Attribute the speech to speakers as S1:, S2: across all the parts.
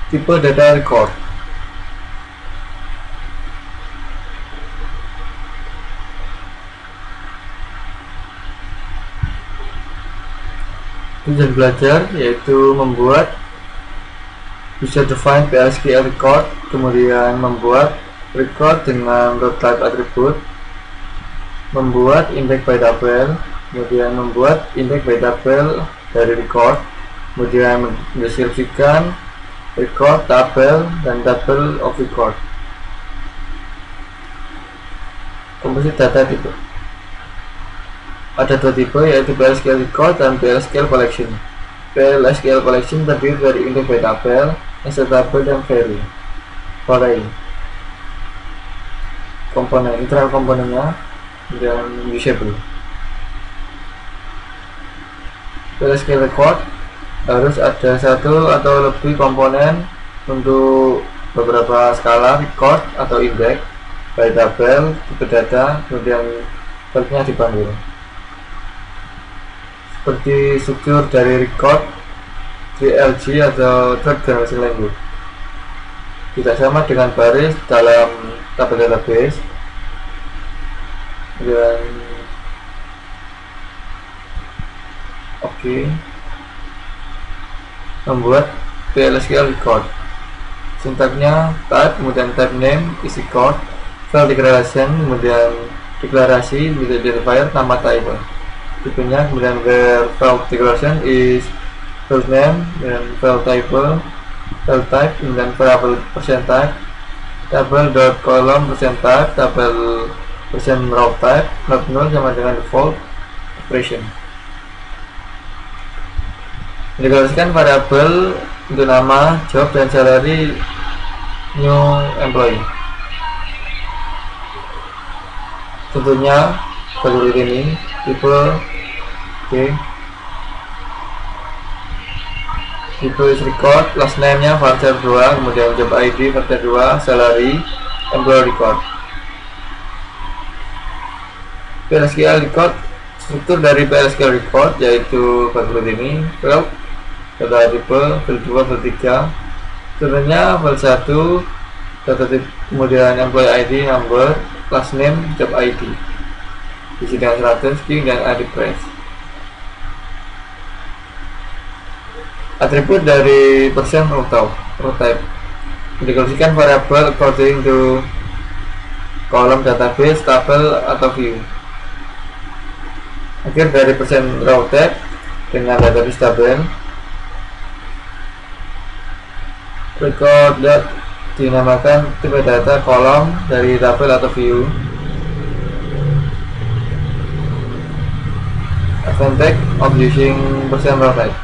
S1: Tipe data record. Tujuan belajar yaitu membuat user defined PLSQL record, kemudian membuat record dengan row type attribute, membuat index by tuple, kemudian membuat index by tuple dari record, kemudian mendeskripsikan record, tuple, dan tuple of record. Komposisi data tipe ada dua tipe, yaitu PLSQL record dan PLSQL collection. PLSQL collection terdiri dari index by tuple, insert tuple, dan array. Komponen internal komponennya dan usable. PLSQL record harus ada satu atau lebih komponen untuk beberapa skala record atau index by tuple, tipe data, kemudian baliknya dipanggil. Seperti struktur dari record 3LG atau third generation language, tidak sama dengan baris dalam tabel database. Dan membuat PLSQL record, sintaknya type, kemudian type name is record, file declaration, kemudian deklarasi with identifier nama type, tipenya, kemudian where file declaration is file name, dan file type, kemudian variable percent type, tabel dot column percent type, tabel percent row type, not null sama dengan default operation. Mendeklarasikan variabel untuk nama, job, dan salary new employee. Tentunya seperti ini, tipe tipe is record, last name nya varchar 2, kemudian job ID varchar 2, salary employee record. PLSQL record, struktur dari PLSQL record yaitu berikut ini: file, data tipe, file 2, file 3, sebenarnya file 1, data tipe, kemudian employee ID, number, last name, job ID, isi dengan 100, string, dan ID press. Atribut dari percent row type, mendeklarasikan variabel according to kolom database, tabel, atau view. Akhir dari percent row type dengan database tabel, record dot dinamakan tipe data kolom dari tabel atau view. Advantage of using percent row type,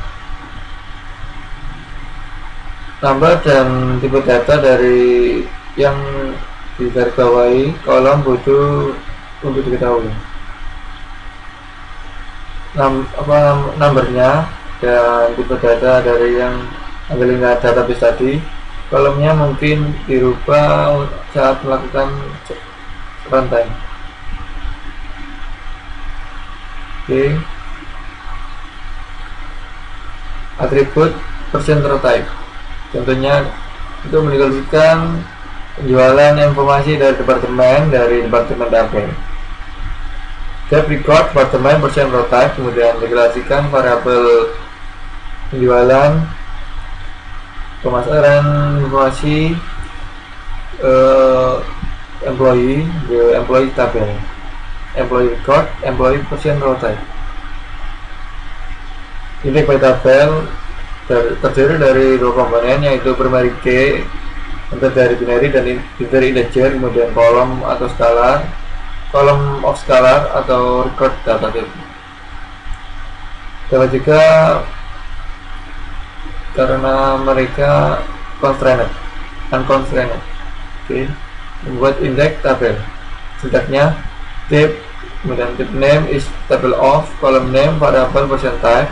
S1: number dan tipe data dari yang digarisbawahi kolom butuh untuk diketahui. Numbernya dan tipe data dari yang ambil database tadi, kolomnya mungkin dirubah saat melakukan runtime. Atribut percent row type, contohnya itu mendeklarasikan penjualan informasi dari departemen tabel. Tab record departemen percent row type, kemudian deklarasikan variabel penjualan, pemasaran informasi employee, the employee tabel, employee record, employee percent row type. Index by tabel terdiri dari dua komponen, yaitu primary key untuk dari binary dan binary integer, kemudian kolom atau scalar, kolom of scalar atau record data type. Dapat juga karena mereka unconstrained. Membuat index tabel, sintaknya type, kemudian type name is table of, column name variable percent type,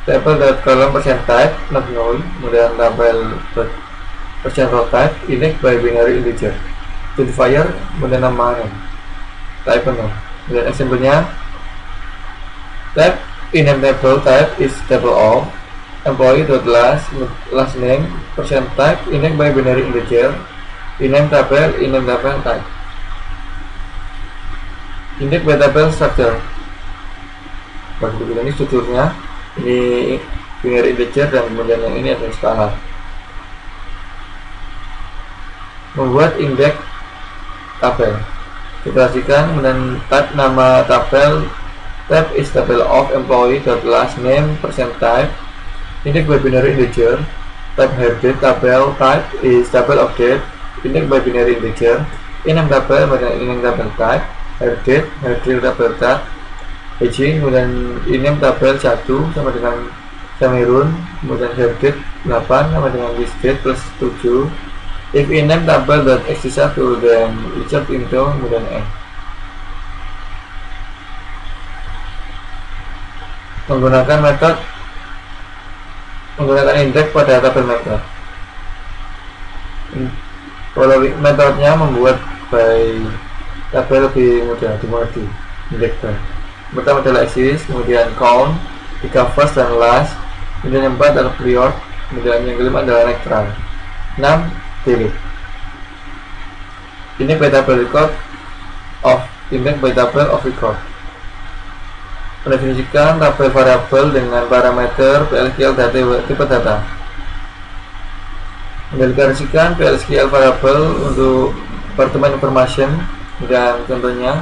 S1: table dot column percent type not null, kemudian tabel percent row type, index by binary integer, identifier, kemudian nama type null. Kemudian example-nya, type in name table type is table of, employee.last name percent type index by binary integer iname tabel type index by tabel structure. Begitu ini strukturnya, ini binary integer dan kemudian yang ini adalah scalar. Membuat indeks tabel, kita perhatikan kemudian type nama tabel, type is table of employee.last name percent type index by binary integer, type headed tabel type is table of date index by binary integer, iname tabel iname tabel type headed tabel type Aging, kemudian iname tabel 1 sama dengan Cameroon, kemudian headed 8 sama dengan listed plus 7. If iname tabel dan x is 1 then insert into kemudian n. Menggunakan indeks pada tabel method. Kalau metodenya membuat by tabel lebih mudah dimengerti. Indeks by pertama adalah axis, kemudian count, 3 first dan last, kemudian yang 4 adalah period, kemudian yang kelima adalah neutral, 6 delete. Ini by table record of index by table of record. Mendefinisikan tabel variabel dengan parameter PLSQL tipe data. Mendeklarasikan PLSQL variabel untuk departemen information dan contohnya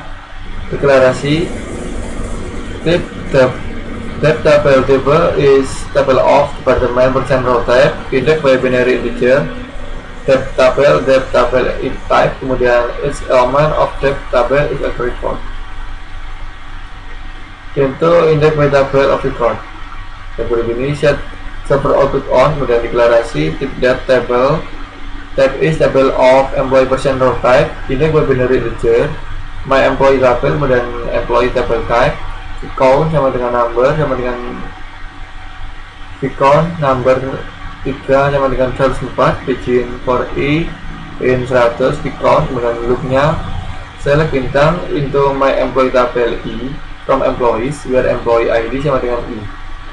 S1: deklarasi type table is table of department percent row type index by binary integer depth table is type kemudian each element of depth table is a record. Contoh index by table of record seperti ini, set server output on, kemudian deklarasi depth table type is table of employee percent row type index by binary integer my employee table kemudian employee table type count sama dengan number sama dengan count number 3 sama dengan 104 begin for i in 100 count kemudian loopnya select bintang into my employee table i from employees where employee id sama dengan i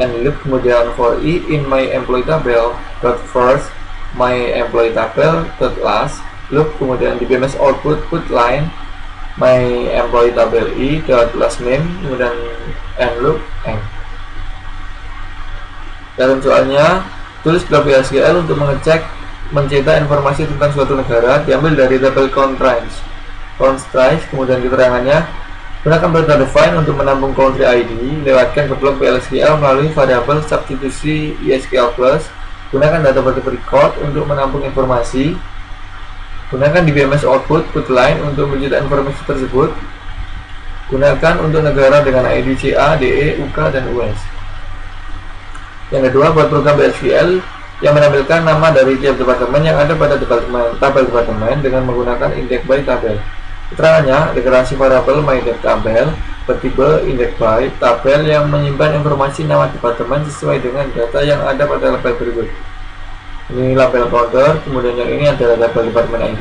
S1: and loop kemudian for i in my employee table dot first my employee table dot last loop kemudian di BMS output put line my employee table i dot last name kemudian end loop end. Dalam soalnya tulis blok PLSQL untuk mencetak informasi tentang suatu negara diambil dari tabel constraints kemudian keterangannya gunakan data define untuk menampung country ID lewatkan ke blok PLSQL melalui variabel substitusi ISQL plus gunakan data record untuk menampung informasi. Gunakan di BMS output put line untuk mencetak informasi tersebut. Gunakan untuk negara dengan ID CA, DE, UK, dan US. Yang kedua, buat program PLSQL yang menampilkan nama dari tiap departemen yang ada pada tabel departemen dengan menggunakan index by tabel. Keterangannya, deklarasi variabel myDepTabel bertipe index by tabel yang menyimpan informasi nama departemen sesuai dengan data yang ada pada label berikut. Ini label counter, kemudian yang ini adalah tabel departemen ID.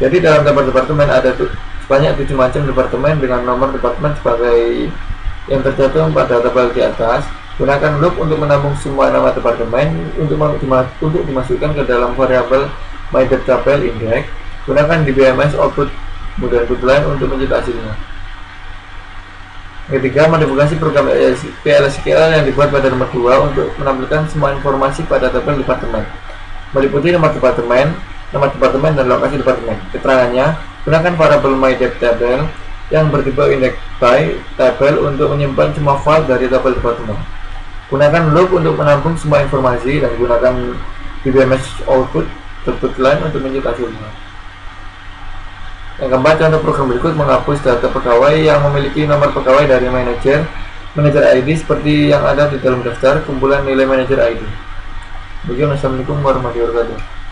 S1: Jadi dalam tabel departemen ada sebanyak 7 macam departemen dengan nomor departemen sebagai yang tercantum pada tabel di atas. Gunakan loop untuk menampung semua nama departemen untuk dimasukkan ke dalam variabel myDepTabel index. Gunakan di BMS output kemudian put line untuk mencetak hasilnya. Ketiga, modifikasi program PLSQL yang dibuat pada nomor 2 untuk menampilkan semua informasi pada tabel departemen meliputi nama departemen, dan lokasi departemen. Keterangannya, gunakan variabel myDepTabel yang bertipe index by tabel untuk menyimpan semua file dari tabel departemen. Gunakan loop untuk menampung semua informasi dan gunakan BMS output line untuk mencetak hasilnya. Yang keempat, contoh program berikut menghapus data pegawai yang memiliki nomor pegawai dari manajer ID seperti yang ada di dalam daftar kumpulan nilai manajer ID. Assalamualaikum warahmatullahi wabarakatuh.